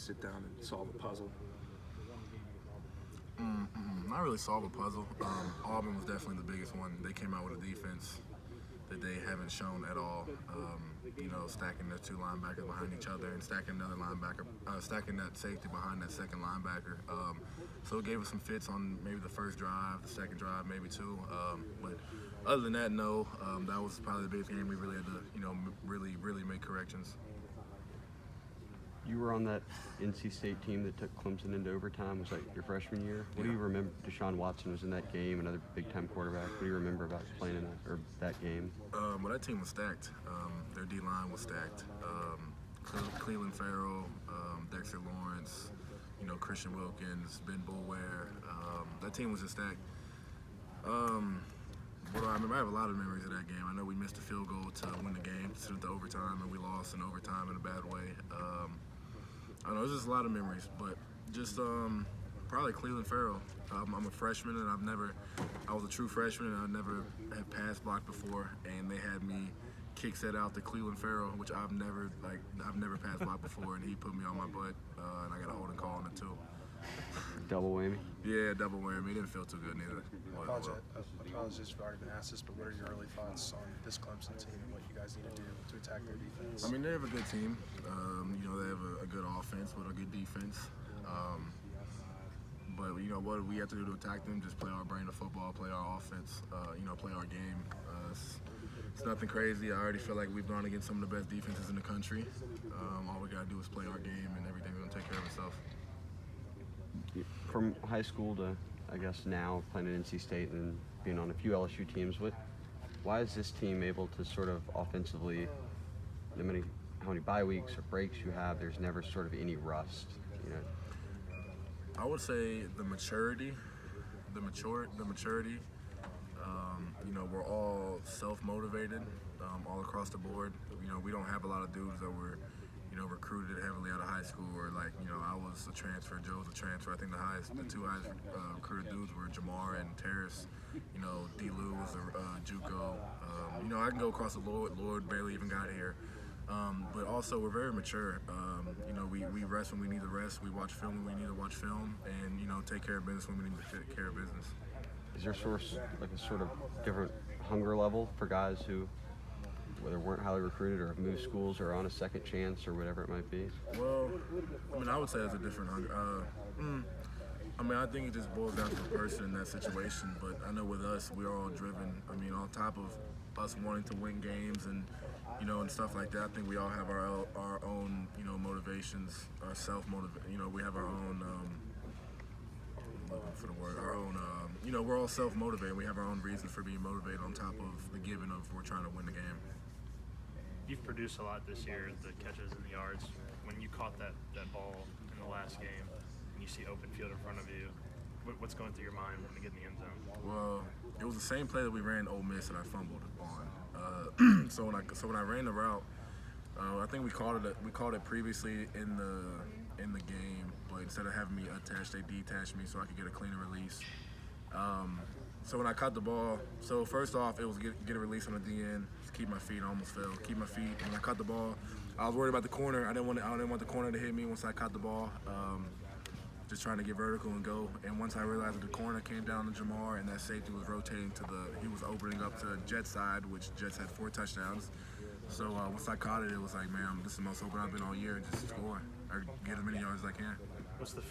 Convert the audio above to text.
sit down and solve a puzzle? Not really solve a puzzle. Auburn was definitely the biggest one. They came out with a defense that they haven't shown at all. Stacking their two linebackers behind each other and stacking another linebacker, stacking that safety behind that second linebacker. So it gave us some fits on maybe the first drive, the second drive, maybe two. But other than that, no. That was probably the biggest game we really had to, really make corrections. You were on that NC State team that took Clemson into overtime. Was that your freshman year? What do you remember? Deshaun Watson was in that game, another big-time quarterback. What do you remember about playing in that game? Well, that team was stacked. Their D-line was stacked. Cleveland Farrell, Dexter Lawrence, Christian Wilkins, Ben Boulware. That team was just stacked. What do I remember? I have a lot of memories of that game. I know we missed a field goal to win the game, sent it to overtime, and we lost in overtime in a bad way. I don't know, there's just a lot of memories, but just probably Cleveland Farrell. I'm a freshman, and I was a true freshman, and I never had pass blocked before, and they had me kick set out to Cleveland Farrell, which I've never pass blocked before, and he put me on my butt, and I got a holding call on it too. Double whammy? Yeah, double whammy. It didn't feel too good neither. Apologies if I've already been asked this, but what are your early thoughts on this Clemson team and what you guys need to do to attack their defense? I mean, they have a good team. They have a good offense with a good defense. But what we have to do to attack them? Just play our brand of football, play our offense, play our game. It's nothing crazy. I already feel like we've gone against some of the best defenses in the country. All we got to do is play our game, and everything's going to take care of itself. From high school to, I guess, now playing at NC State and being on a few LSU teams, why is this team able to sort of offensively, how many bye weeks or breaks you have, there's never sort of any rust? I would say the maturity. We're all self-motivated all across the board. We don't have a lot of dudes that were recruited heavily out of high school, or I was a transfer, Joe was a transfer. I think the two highest recruited dudes were Jamar and Terrace. D-Lou was a JUCO. I can go across the board. Lord barely even got here. But also we're very mature. We rest when we need to rest. We watch film when we need to watch film, and take care of business when we need to take care of business. Is there a sort of different hunger level for guys who, whether weren't highly recruited or have moved schools or on a second chance or whatever it might be? Well, I would say it's a different hunger. I think it just boils down to the person in that situation. But I know with us, we're all driven. On top of us wanting to win games and stuff like that, I think we all have our own motivations, our self-motivation. We have our own. Looking for the word. Our own. We're all self-motivated. We have our own reasons for being motivated on top of the given of we're trying to win the game. You've produced a lot this year, the catches and the yards. When you caught that ball in the last game and you see open field in front of you, what's going through your mind when you get in the end zone? Well, it was the same play that we ran Ole Miss that I fumbled on. So when I ran the route, I think we called it previously in the game, but instead of having me attached, they detached me so I could get a cleaner release. So when I caught the ball, so first off, it was get a release on the DN, keep my feet. I almost fell. Keep my feet. When I caught the ball, I was worried about the corner. I didn't want the corner to hit me once I caught the ball. Just trying to get vertical and go. And once I realized that the corner came down to Jamar and that safety was rotating he was opening up to the Jets side, which Jets had 4 touchdowns. So once I caught it, it was like, man, this is the most open I've been all year. Just score or get as many yards as I can. What's the